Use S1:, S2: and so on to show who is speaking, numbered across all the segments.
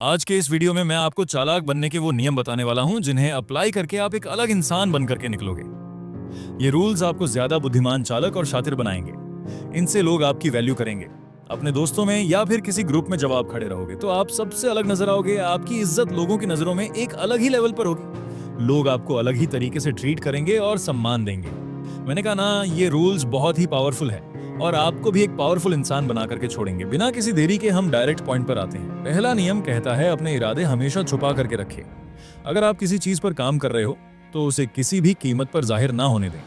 S1: आज के इस वीडियो में मैं आपको चालाक बनने के वो नियम बताने वाला हूं जिन्हें अप्लाई करके आप एक अलग इंसान बन करके निकलोगे। ये रूल्स आपको ज्यादा बुद्धिमान, चालक और शातिर बनाएंगे। इनसे लोग आपकी वैल्यू करेंगे। अपने दोस्तों में या फिर किसी ग्रुप में जब आप खड़े रहोगे तो आप सबसे अलग नजर आओगे। आपकी इज्जत लोगों की नजरों में एक अलग ही लेवल पर होगी। लोग आपको अलग ही तरीके से ट्रीट करेंगे और सम्मान देंगे। मैंने कहा ना, ये रूल्स बहुत ही पावरफुल है और आपको भी एक पावरफुल इंसान बना करके छोड़ेंगे। बिना किसी देरी के हम डायरेक्ट पॉइंट पर आते हैं। पहला नियम कहता है अपने इरादे हमेशा छुपा करके रखें। अगर आप किसी चीज पर काम कर रहे हो तो उसे किसी भी कीमत पर जाहिर ना होने दें।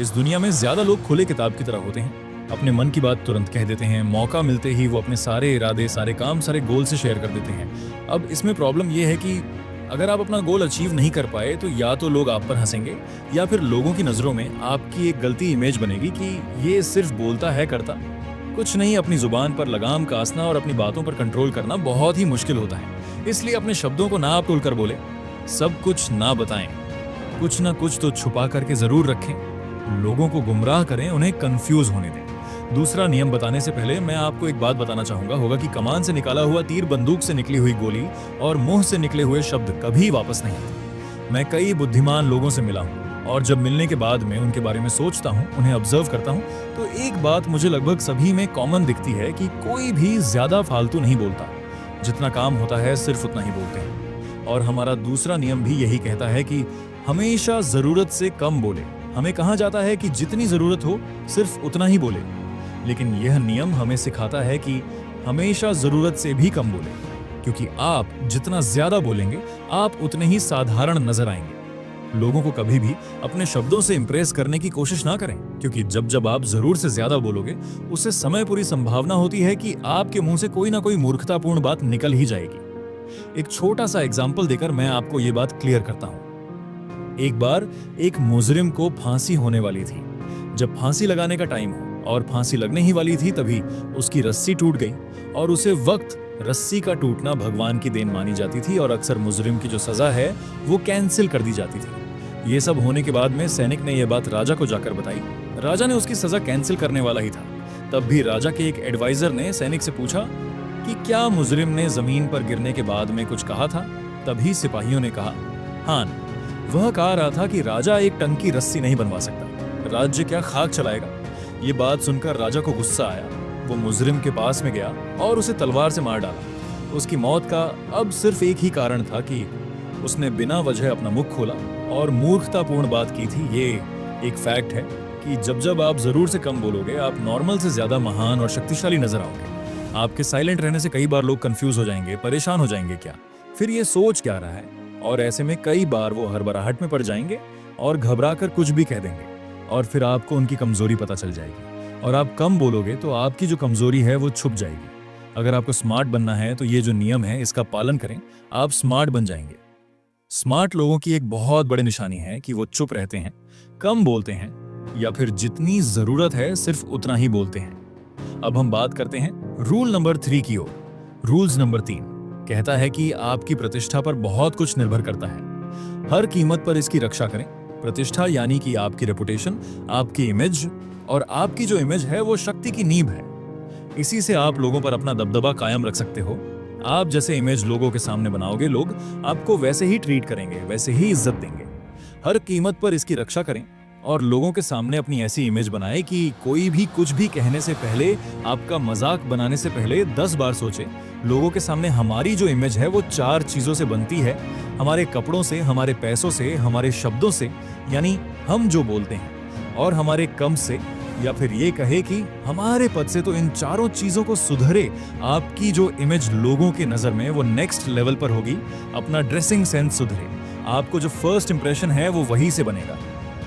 S1: इस दुनिया में ज्यादा लोग खुले किताब की तरह होते हैं, अपने मन की बात तुरंत कह देते हैं। मौका मिलते ही वो अपने सारे इरादे, सारे काम, सारे गोल से शेयर कर देते हैं। अब इसमें प्रॉब्लम यह है कि अगर आप अपना गोल अचीव नहीं कर पाए तो या तो लोग आप पर हंसेंगे या फिर लोगों की नजरों में आपकी एक गलती इमेज बनेगी कि ये सिर्फ बोलता है, करता कुछ नहीं। अपनी जुबान पर लगाम कसना और अपनी बातों पर कंट्रोल करना बहुत ही मुश्किल होता है। इसलिए अपने शब्दों को ना आप तोल कर बोले, सब कुछ ना बताएं, कुछ ना कुछ तो छुपा करके जरूर रखें। लोगों को गुमराह करें, उन्हें कंफ्यूज होने दें। दूसरा नियम बताने से पहले मैं आपको एक बात बताना चाहूंगा, होगा कि कमान से निकाला हुआ तीर, बंदूक से निकली हुई गोली और मुंह से निकले हुए शब्द कभी वापस नहीं आते। मैं कई बुद्धिमान लोगों से मिला हूं और जब मिलने के बाद में उनके बारे में सोचता हूं, उन्हें ऑब्जर्व करता हूं, तो एक बात मुझे लगभग सभी में कॉमन दिखती है कि कोई भी ज्यादा फालतू नहीं बोलता। जितना काम होता है सिर्फ उतना ही बोलते हैं। और हमारा दूसरा नियम भी यही कहता है कि हमेशा जरूरत से कम बोले। हमें कहा जाता है कि जितनी जरूरत हो सिर्फ उतना ही बोले, लेकिन यह नियम हमें सिखाता है कि हमेशा जरूरत से भी कम बोले, क्योंकि आप जितना ज्यादा बोलेंगे आप उतने ही साधारण नजर आएंगे। लोगों को कभी भी अपने शब्दों से इंप्रेस करने की कोशिश ना करें, क्योंकि जब जब आप जरूर से ज्यादा बोलोगे उससे समय पूरी संभावना होती है कि आपके मुंह से कोई ना कोई मूर्खतापूर्ण बात निकल ही जाएगी। एक छोटा सा एग्जाम्पल देकर मैं आपको यह बात क्लियर करता हूं। एक बार एक मुजरिम को फांसी होने वाली थी। जब फांसी लगाने का टाइम हो और फांसी लगने ही वाली थी, तभी उसकी रस्सी टूट गई और उसे वक्त रस्सी का टूटना भगवान की देन मानी जाती थी और अक्सर मुजरिम की जो सजा है वो कैंसिल कर दी जाती थी। ये सब होने के बाद में सैनिक ने यह बात राजा को जाकर बताई। राजा ने उसकी सजा कैंसिल करने वाला ही था। तब भी राजा के एक एडवाइजर ने सैनिक से पूछा कि क्या मुजरिम ने जमीन पर गिरने के बाद में कुछ कहा था? तभी सिपाहियों ने कहा, हाँ, वह कह रहा था कि राजा एक टंग की रस्सी नहीं बनवा सकता, राज्य क्या खाक चलाएगा। ये बात सुनकर राजा को गुस्सा आया। वो मुजरिम के पास में गया और उसे तलवार से मार डाला। उसकी मौत का अब सिर्फ एक ही कारण था कि उसने बिना वजह अपना मुख खोला और मूर्खतापूर्ण बात की थी। ये एक फैक्ट है कि जब जब आप जरूर से कम बोलोगे आप नॉर्मल से ज्यादा महान और शक्तिशाली नजर आओगे। आपके साइलेंट रहने से कई बार लोग कंफ्यूज हो जाएंगे, परेशान हो जाएंगे, क्या फिर ये सोच क्या रहा है, और ऐसे में कई बार वो हड़बड़ाहट में पड़ जाएंगे और घबरा कर कुछ भी कह देंगे और फिर आपको उनकी कमजोरी पता चल जाएगी और आप कम बोलोगे तो आपकी जो कमजोरी है वो छुप जाएगी। अगर आपको स्मार्ट बनना है तो ये जो नियम है इसका पालन करें, आप स्मार्ट बन जाएंगे। स्मार्ट लोगों की एक बहुत बड़ी निशानी है कि वो चुप रहते हैं, कम बोलते हैं, या फिर जितनी जरूरत है सिर्फ उतना ही बोलते हैं। अब हम बात करते हैं रूल नंबर 3 की ओर। रूल्स नंबर 3 कहता है कि आपकी प्रतिष्ठा पर बहुत कुछ निर्भर करता है। हर कीमत पर इसकी रक्षा करें। प्रतिष्ठा यानी कि आपकी रेपुटेशन, आपकी इमेज, और आपकी जो इमेज है वो शक्ति की नींव है। इसी से आप लोगों पर अपना दबदबा कायम रख सकते हो। आप जैसे इमेज लोगों के सामने बनाओगे, लोग आपको वैसे ही ट्रीट करेंगे, वैसे ही इज्जत देंगे। हर कीमत पर इसकी रक्षा करें और लोगों के सामने अपनी ऐसी इमेज बनाए कि कोई भी कुछ भी कहने से पहले, आपका मजाक बनाने से पहले 10 बार सोचे। लोगों के सामने हमारी जो इमेज है वो 4 चीजों से बनती है, हमारे कपड़ों से, हमारे पैसों से, हमारे शब्दों से, यानी हम जो बोलते हैं, और हमारे कम से, या फिर ये कहे कि हमारे पद से। तो इन चारों चीजों को सुधरे आपकी जो इमेज लोगों के नजर में वो नेक्स्ट लेवल पर होगी। अपना ड्रेसिंग सेंस सुधरे, आपको जो फर्स्ट इंप्रेशन है वो वहीं से बनेगा।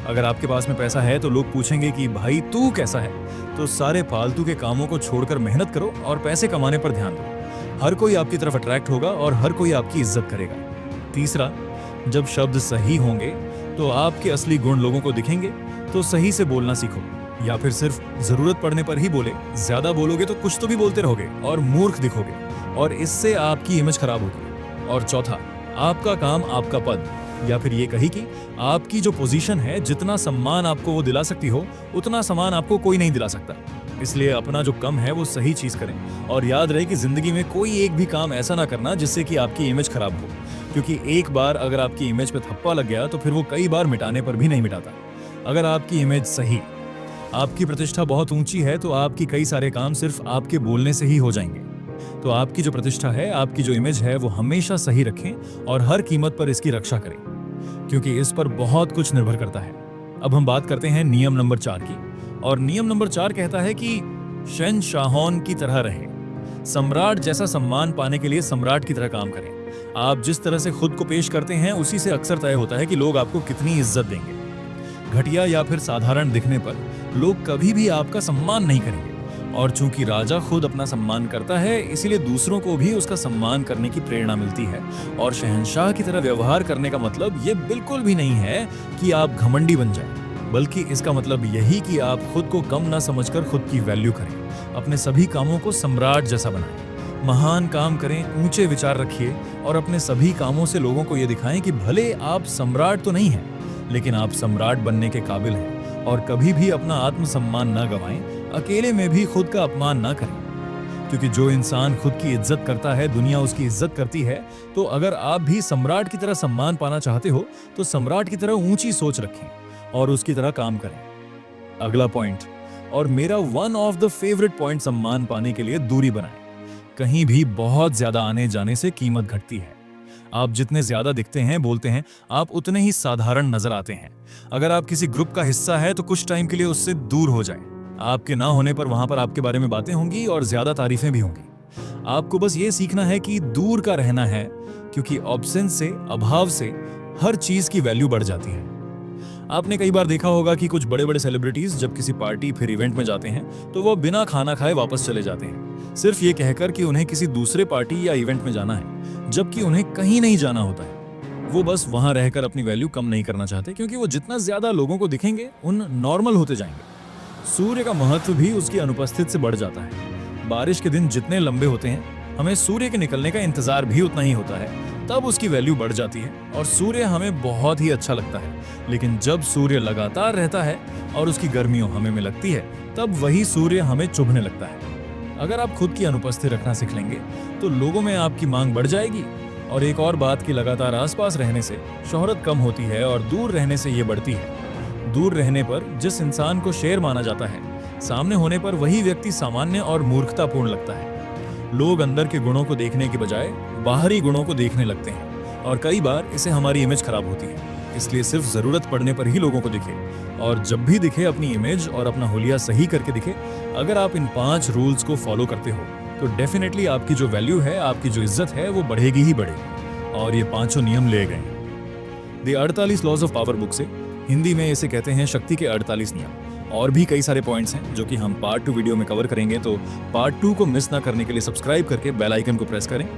S1: अगर आपके पास में पैसा है तो लोग पूछेंगे कि भाई तू कैसा है? तो सारे फालतू के कामों को छोड़कर मेहनत करो और पैसे कमाने पर ध्यान दो। हर कोई आपकी तरफ अट्रैक्ट होगा और हर कोई आपकी इज्जत करेगा। तीसरा, जब शब्द सही होंगे तो आपके असली गुण लोगों को दिखेंगे। तो सही से बोलना सीखो, या फिर सिर्फ जरूरत पड़ने पर ही बोले। ज्यादा बोलोगे तो कुछ तो भी बोलते रहोगे और मूर्ख दिखोगे और इससे आपकी इमेज खराब होगी। और चौथा, आपका काम, आपका पद, या फिर ये कही कि आपकी जो पोजीशन है, जितना सम्मान आपको वो दिला सकती हो उतना सम्मान आपको कोई नहीं दिला सकता। इसलिए अपना जो कम है वो सही चीज करें और याद रहे कि जिंदगी में कोई एक भी काम ऐसा ना करना जिससे कि आपकी इमेज खराब हो, क्योंकि एक बार अगर आपकी इमेज पे थप्पा लग गया तो फिर वो कई बार मिटाने पर भी नहीं मिटाता। अगर आपकी इमेज सही, आपकी प्रतिष्ठा बहुत ऊंची है तो आपकी कई सारे काम सिर्फ आपके बोलने से ही हो जाएंगे। तो आपकी जो प्रतिष्ठा है, आपकी जो इमेज है वो हमेशा सही रखें और हर कीमत पर इसकी रक्षा करें, क्योंकि इस पर बहुत कुछ निर्भर करता है। अब हम बात करते हैं नियम नंबर 4 की, और नियम नंबर 4 कहता है कि शहंशाहों की तरह रहें। सम्राट जैसा सम्मान पाने के लिए सम्राट की तरह काम करें। आप जिस तरह से खुद को पेश करते हैं उसी से अक्सर तय होता है कि लोग आपको कितनी इज्जत देंगे। घटिया या फिर साधारण दिखने पर लोग कभी भी आपका सम्मान नहीं करेंगे, और चूंकि राजा खुद अपना सम्मान करता है इसीलिए दूसरों को भी उसका सम्मान करने की प्रेरणा मिलती है। और शहंशाह की तरह व्यवहार करने का मतलब ये बिल्कुल भी नहीं है कि आप घमंडी बन जाएं, बल्कि इसका मतलब यही कि आप खुद को कम ना समझकर खुद की वैल्यू करें। अपने सभी कामों को सम्राट जैसा बनाएं, महान काम करें, ऊंचे विचार रखिए और अपने सभी कामों से लोगों को ये दिखाएं कि भले आप सम्राट तो नहीं हैं, लेकिन आप सम्राट बनने के काबिल हैं। और कभी भी अपना आत्मसम्मान ना गवाएं, अकेले में भी खुद का अपमान ना करें, क्योंकि जो इंसान खुद की इज्जत करता है दुनिया उसकी इज्जत करती है। तो अगर आप भी सम्राट की तरह सम्मान पाना चाहते हो तो सम्राट की तरह ऊंची सोच रखें और उसकी तरह काम करें। अगला पॉइंट, और मेरा one of the favourite point, सम्मान पाने के लिए दूरी बनाएं। कहीं भी बहुत ज्यादा आने जाने से कीमत घटती है। आप जितने ज्यादा दिखते हैं, बोलते हैं, आप उतने ही साधारण नजर आते हैं। अगर आप किसी ग्रुप का हिस्सा है तो कुछ टाइम के लिए उससे दूर हो जाएं। आपके ना होने पर वहां पर आपके बारे में बातें होंगी और ज्यादा तारीफें भी होंगी। आपको बस ये सीखना है कि दूर का रहना है, क्योंकि ऑब्सेंस से, अभाव से हर चीज की वैल्यू बढ़ जाती है। आपने कई बार देखा होगा कि कुछ बड़े बड़े सेलिब्रिटीज जब किसी पार्टी फिर इवेंट में जाते हैं तो वो बिना खाना खाए वापस चले जाते हैं, सिर्फ ये कहकर कि उन्हें किसी दूसरे पार्टी या इवेंट में जाना है, जबकि उन्हें कहीं नहीं जाना होता है। वो बस वहां रहकर अपनी वैल्यू कम नहीं करना चाहते, क्योंकि वो जितना ज्यादा लोगों को दिखेंगे उन नॉर्मल होते जाएंगे। सूर्य का महत्व भी उसकी अनुपस्थिति से बढ़ जाता है। बारिश के दिन जितने लंबे होते हैं, हमें सूर्य के निकलने का इंतजार भी उतना ही होता है, तब उसकी वैल्यू बढ़ जाती है और सूर्य हमें बहुत ही अच्छा लगता है। लेकिन जब सूर्य लगातार रहता है और उसकी गर्मियों हमें में लगती है, तब वही सूर्य हमें चुभने लगता है। अगर आप खुद की अनुपस्थिति रखना सीख लेंगे तो लोगों में आपकी मांग बढ़ जाएगी। और एक और बात कि लगातार आसपास रहने से शोहरत कम होती है और दूर रहने से ये बढ़ती है। दूर रहने पर जिस इंसान को शेर माना जाता है, सामने होने पर वही व्यक्ति सामान्य और मूर्खतापूर्ण लगता है। लोग अंदर के गुणों को देखने के बजाय बाहरी गुणों को देखने लगते हैं, और कई बार इससे हमारी इमेज खराब होती है। इसलिए सिर्फ जरूरत पड़ने पर ही लोगों को दिखे, और जब भी दिखे अपनी इमेज और अपना हुलिया सही करके दिखे। अगर आप इन 5 रूल्स को फॉलो करते हो तो डेफिनेटली आपकी जो वैल्यू है, आपकी जो इज्जत है, वो बढ़ेगी ही बढ़ेगी। और ये 5 नियम ले गए the 48 laws of power book से। हिंदी में इसे कहते हैं शक्ति के 48 नियम। और भी कई सारे पॉइंट्स हैं जो कि हम पार्ट 2 वीडियो में कवर करेंगे, तो पार्ट 2 को मिस ना करने के लिए सब्सक्राइब करके बेल आइकन को प्रेस करें।